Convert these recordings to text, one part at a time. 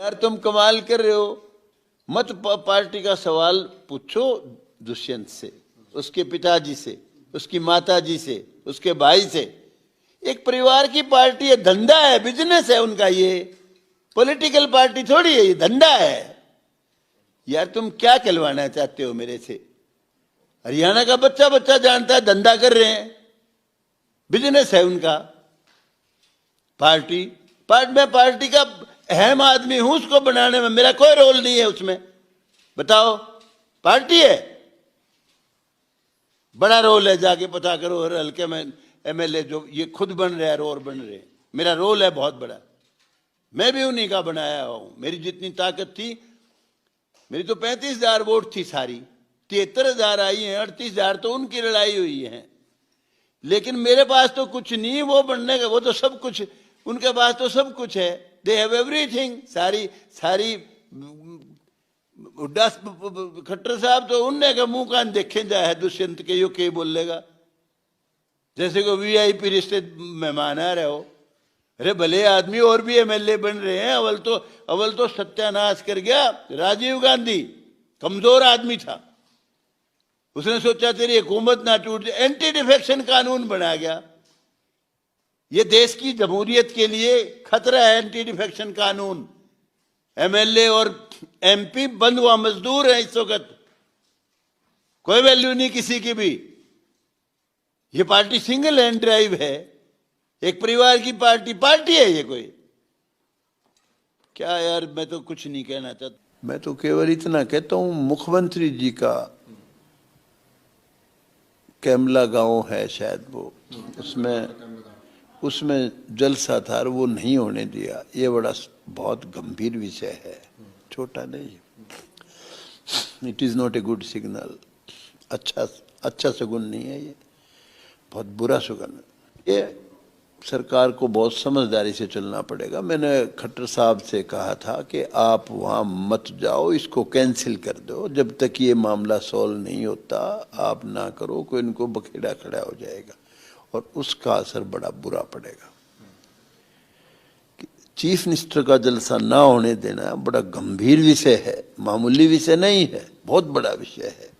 यार तुम कमाल कर रहे हो। मत पार्टी का सवाल पूछो दुष्यंत से, उसके पिताजी से, उसकी माताजी से, उसके भाई से। एक परिवार की पार्टी है, धंधा है, बिजनेस है उनका। ये पॉलिटिकल पार्टी थोड़ी है, ये धंधा है। यार तुम क्या कहलवाना चाहते हो मेरे से? हरियाणा का बच्चा बच्चा जानता है धंधा कर रहे हैं, बिजनेस है उनका। मैं पार्टी का अहम आदमी हूं, उसको बनाने में मेरा कोई रोल नहीं है उसमें। बताओ, पार्टी है, बड़ा रोल है, जाके पता करो हर हल्के में एमएलए जो ये खुद बन रहे हैं और बन रहे हैं। मेरा रोल है बहुत बड़ा, मैं भी उन्हीं का बनाया हूं। मेरी जितनी ताकत थी, मेरी तो 35,000 वोट थी सारी, 73,000 आई हैं, 38,000 तो उनकी लड़ाई हुई है। लेकिन मेरे पास तो कुछ नहीं, वो बनने का, वो तो सब कुछ, उनके पास तो सब कुछ है। They have everything. सारी खट्टर साहब तो उनने का मुंह कान देखे जाए है दुष्यंत के, यो के बोलेगा जैसे को वीआईपी रिश्ते मेहमान आ रहे हो। अरे भले आदमी और भी एमएलए बन रहे हैं। अवल तो सत्यानाश कर गया राजीव गांधी, कमजोर आदमी था, उसने सोचा तेरी हुकूमत ना टूट जाए, एंटी डिफेक्शन कानून बना गया। ये देश की जमहूरियत के लिए खतरा है एंटी डिफेक्शन कानून। एमएलए और एमपी बंद हुआ मजदूर है इस वक्त, कोई वैल्यू नहीं किसी की भी। ये पार्टी सिंगल हैंड ड्राइव है, एक परिवार की पार्टी है ये कोई क्या? यार मैं तो कुछ नहीं कहना चाहता, मैं तो केवल इतना कहता हूं, मुख्यमंत्री जी का कैमला गांव है शायद, वो उसमें जलसा था और वो नहीं होने दिया। ये बड़ा बहुत गंभीर विषय है, छोटा नहीं। It is not a good signal. अच्छा शगुन नहीं है ये, बहुत बुरा शगुन है। ये सरकार को बहुत समझदारी से चलना पड़ेगा। मैंने खट्टर साहब से कहा था कि आप वहाँ मत जाओ, इसको कैंसिल कर दो, जब तक ये मामला सॉल्व नहीं होता आप ना करो, कोई इनको बखेड़ा खड़ा हो जाएगा और उसका असर बड़ा बुरा पड़ेगा। चीफ मिनिस्टर का जलसा ना होने देना बड़ा गंभीर विषय है, मामूली विषय नहीं है, बहुत बड़ा विषय है।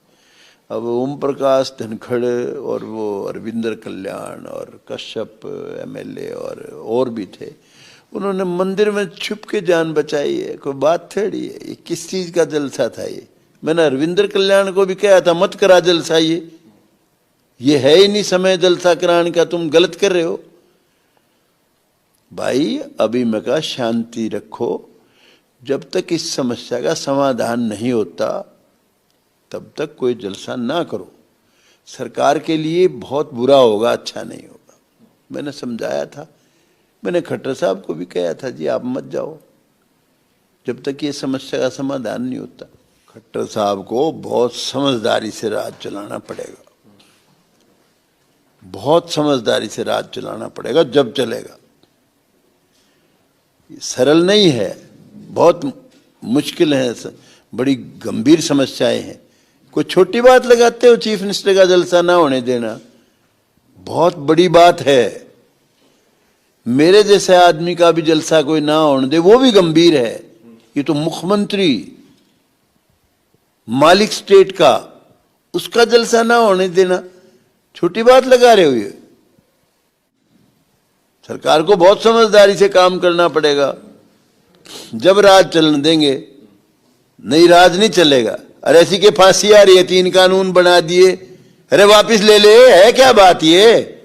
अब ओम प्रकाश धनखड़ और वो अरविंदर कल्याण और कश्यप एमएलए और भी थे, उन्होंने मंदिर में छुप के जान बचाई है, कोई बात थोड़ी है। ये किस चीज का जलसा था ये? मैंने अरविंदर कल्याण को भी कहा था मत करा जलसा, ये है ही नहीं समय जलसा कराने का, तुम गलत कर रहे हो भाई। अभी मैं कहा शांति रखो, जब तक इस समस्या का समाधान नहीं होता तब तक कोई जलसा ना करो। सरकार के लिए बहुत बुरा होगा, अच्छा नहीं होगा। मैंने समझाया था, मैंने खट्टर साहब को भी कहा था जी आप मत जाओ जब तक ये समस्या का समाधान नहीं होता। खट्टर साहब को बहुत समझदारी से राज चलाना पड़ेगा, बहुत समझदारी से राज चलाना पड़ेगा जब चलेगा। सरल नहीं है, बहुत मुश्किल है, बड़ी गंभीर समस्याएं हैं। कोई छोटी बात लगाते हो चीफ मिनिस्टर का जलसा ना होने देना, बहुत बड़ी बात है। मेरे जैसे आदमी का भी जलसा कोई ना होने दे वो भी गंभीर है। ये तो मुख्यमंत्री, मालिक स्टेट का, उसका जलसा ना होने देना छोटी बात लगा रहे हो। ये सरकार को बहुत समझदारी से काम करना पड़ेगा, जब राज चलने देंगे, नहीं राज नहीं चलेगा। अरे ऐसी के फांसी आ रही है, 3 कानून बना दिए, अरे वापिस ले ले, है क्या बात? ये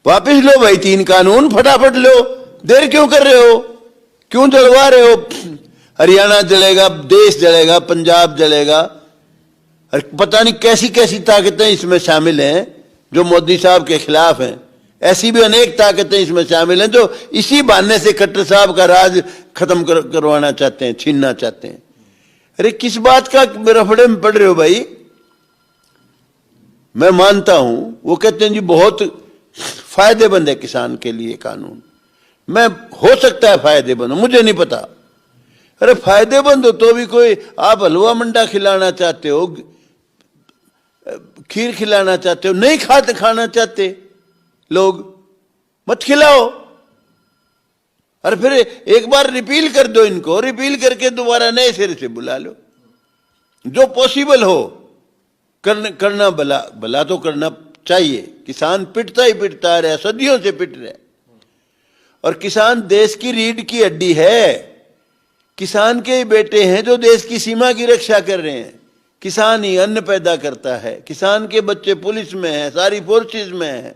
वापिस लो भाई 3 कानून, फटाफट लो, देर क्यों कर रहे हो, क्यों जलवा रहे हो? हरियाणा जलेगा, देश जलेगा, पंजाब जलेगा। पता नहीं कैसी कैसी ताकतें इसमें शामिल हैं जो मोदी साहब के खिलाफ हैं। ऐसी भी अनेक ताकतें इसमें शामिल हैं जो इसी बहाने से खट्टर साहब का राज खत्म करवाना चाहते हैं, छीनना चाहते हैं। अरे किस बात का रफड़े में पड़ रहे हो भाई? मैं मानता हूं, वो कहते हैं जी बहुत फायदेमंद है किसान के लिए कानून। मैं हो सकता है फायदेमंद, मुझे नहीं पता। अरे फायदेमंद हो तो भी कोई, आप हलवा मंडा खिलाना चाहते हो, खीर खिलाना चाहते हो, नहीं खाना चाहते लोग, मत खिलाओ। और फिर एक बार रिपील कर दो इनको, रिपील करके दोबारा नए सिरे से बुला लो। जो पॉसिबल हो करना भला तो करना चाहिए। किसान पिटता ही पिटता रहा, सदियों से पिट रहा है, और किसान देश की रीढ़ की हड्डी है। किसान के ही बेटे हैं जो देश की सीमा की रक्षा कर रहे हैं। किसान ही अन्न पैदा करता है, किसान के बच्चे पुलिस में हैं, सारी फोर्सेस में हैं।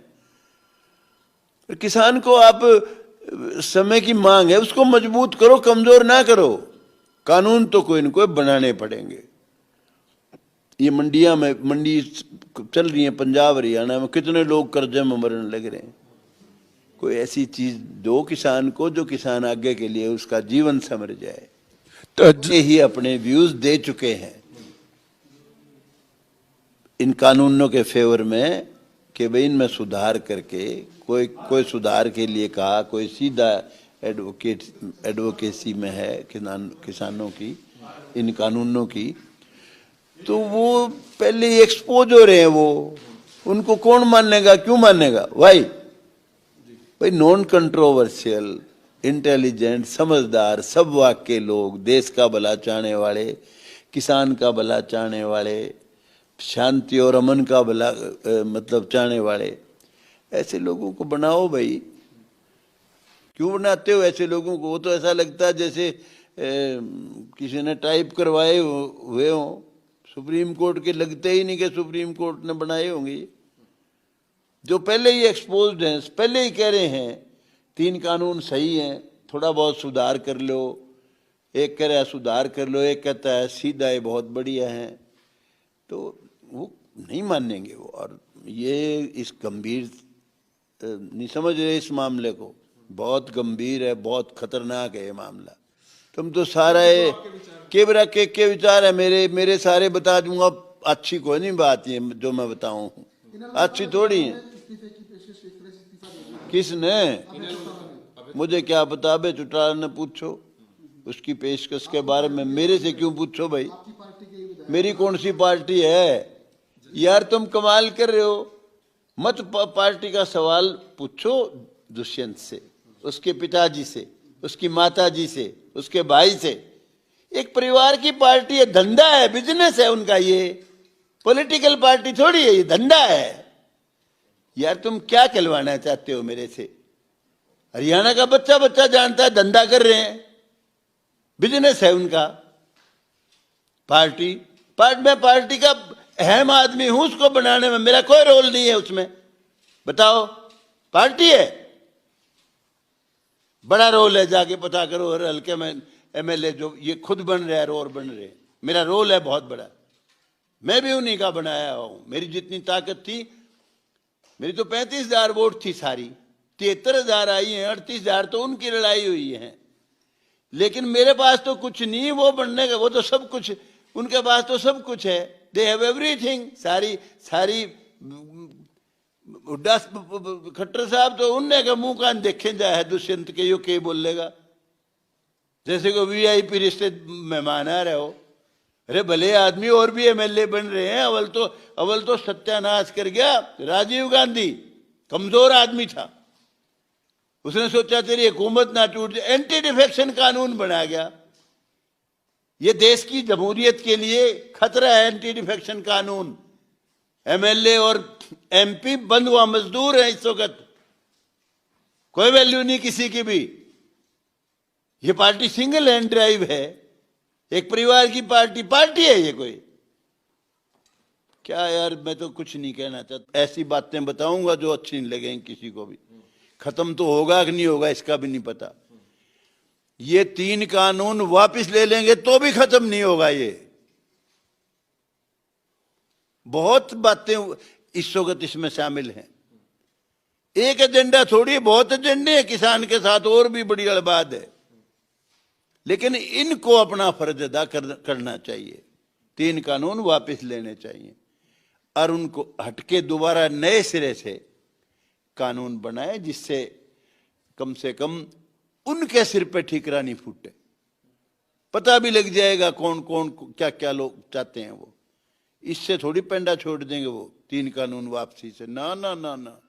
किसान को आप समय की मांग है, उसको मजबूत करो, कमजोर ना करो। कानून तो कोई न कोई बनाने पड़ेंगे। ये मंडियां में मंडी चल रही है पंजाब हरियाणा में, कितने लोग कर्जे में मरने लग रहे हैं। कोई ऐसी चीज दो किसान को जो किसान आगे के लिए उसका जीवन संवर जाए। तो ही अपने व्यूज दे चुके हैं इन कानूनों के फेवर में कि भाई इनमें सुधार करके कोई सुधार के लिए कहा, कोई सीधा एडवोकेसी में है किसानों की इन कानूनों की, तो वो पहले ही एक्सपोज हो रहे हैं। वो उनको कौन मानेगा, क्यों मानेगा? भाई नॉन कंट्रोवर्शियल, इंटेलिजेंट, समझदार, सब वाक के लोग, देश का भला चाहने वाले, किसान का भला चाहने वाले, शांति और अमन का भला मतलब चाहने वाले, ऐसे लोगों को बनाओ भाई। क्यों बनाते हो ऐसे लोगों को? वो तो ऐसा लगता है जैसे किसी ने टाइप करवाए हुए हो। सुप्रीम कोर्ट के लगते ही नहीं कि सुप्रीम कोर्ट ने बनाए होंगे। जो पहले ही एक्सपोज्ड हैं, पहले ही कह रहे हैं 3 कानून सही हैं, थोड़ा बहुत सुधार कर लो। एक कह रहा है सुधार कर लो, एक कहता है सीधा है बहुत बढ़िया है। तो वो नहीं मानेंगे वो। और ये इस गंभीर नहीं समझ रहे इस मामले को। बहुत गंभीर है, बहुत खतरनाक है ये मामला। तुम तो सारा केवरा के विचार है मेरे सारे बता दूंगा। अच्छी कोई नहीं बात ये जो मैं बताऊं, अच्छी थोड़ी है। किसने? मुझे क्या पता बे, चौटाला ने पूछो उसकी पेशकश के बारे में। मेरे से क्यों पूछो भाई? मेरी कौन सी पार्टी है यार? तुम कमाल कर रहे हो। मत पार्टी का सवाल पूछो दुष्यंत से, उसके पिताजी से, उसकी माताजी से, उसके भाई से। एक परिवार की पार्टी है, धंधा है, बिजनेस है उनका। ये पॉलिटिकल पार्टी थोड़ी है, ये धंधा है। यार तुम क्या कहलवाना चाहते हो मेरे से? हरियाणा का बच्चा जानता है धंधा कर रहे हैं, बिजनेस है उनका। मैं पार्टी का अहम आदमी हूं, उसको बनाने में मेरा कोई रोल नहीं है उसमें। बताओ, पार्टी है, बड़ा रोल है, जाके पता करो हर हल्के में एमएलए जो ये खुद बन रहे हैं और बन रहे हैं। मेरा रोल है बहुत बड़ा, मैं भी उन्हीं का बनाया हूं। मेरी जितनी ताकत थी, मेरी तो 35,000 वोट थी सारी, 73,000 आई हैं, 38,000 तो उनकी लड़ाई हुई है। लेकिन मेरे पास तो कुछ नहीं, वो बनने का, वो तो सब कुछ उनके पास तो सब कुछ है। They have everything. सारी खट्टर साहब तो उनने का मुंह कान देखे जा है दुष्यंत के, यो के बोलेगा जैसे को वीआईपी रिश्ते मेहमान आ रहे हो। अरे भले आदमी और भी एमएलए बन रहे हैं। अवल तो सत्यानाश कर गया राजीव गांधी, कमजोर आदमी था, उसने सोचा तेरी हुकूमत ना टूट जाए, एंटी डिफेक्शन कानून बना गया। ये देश की जमहूरियत के लिए खतरा है एंटी डिफेक्शन कानून। एमएलए और एमपी बंद हुआ मजदूर है इस वक्त, कोई वैल्यू नहीं किसी की भी। ये पार्टी सिंगल हैंड ड्राइव है, एक परिवार की पार्टी है ये। कोई क्या यार, मैं तो कुछ नहीं कहना चाहता। ऐसी बातें बताऊंगा जो अच्छी नहीं लगेंगी किसी को भी। खत्म तो होगा कि नहीं होगा इसका भी नहीं पता। ये 3 कानून वापस ले लेंगे तो भी खत्म नहीं होगा। ये बहुत बातें इस वक्त इसमें शामिल हैं। एक एजेंडा थोड़ी, बहुत एजेंडे हैं किसान के साथ, और भी बड़ी अड़बाद है। लेकिन इनको अपना फर्ज अदा करना चाहिए। 3 कानून वापस लेने चाहिए और उनको हटके दोबारा नए सिरे से कानून बनाए, जिससे कम से कम उनके सिर पे ठीकरा नहीं फूटे। पता भी लग जाएगा कौन कौन क्या क्या लोग चाहते हैं वो। इससे थोड़ी पेंडा छोड़ देंगे वो 3 कानून वापसी से। ना ना ना ना।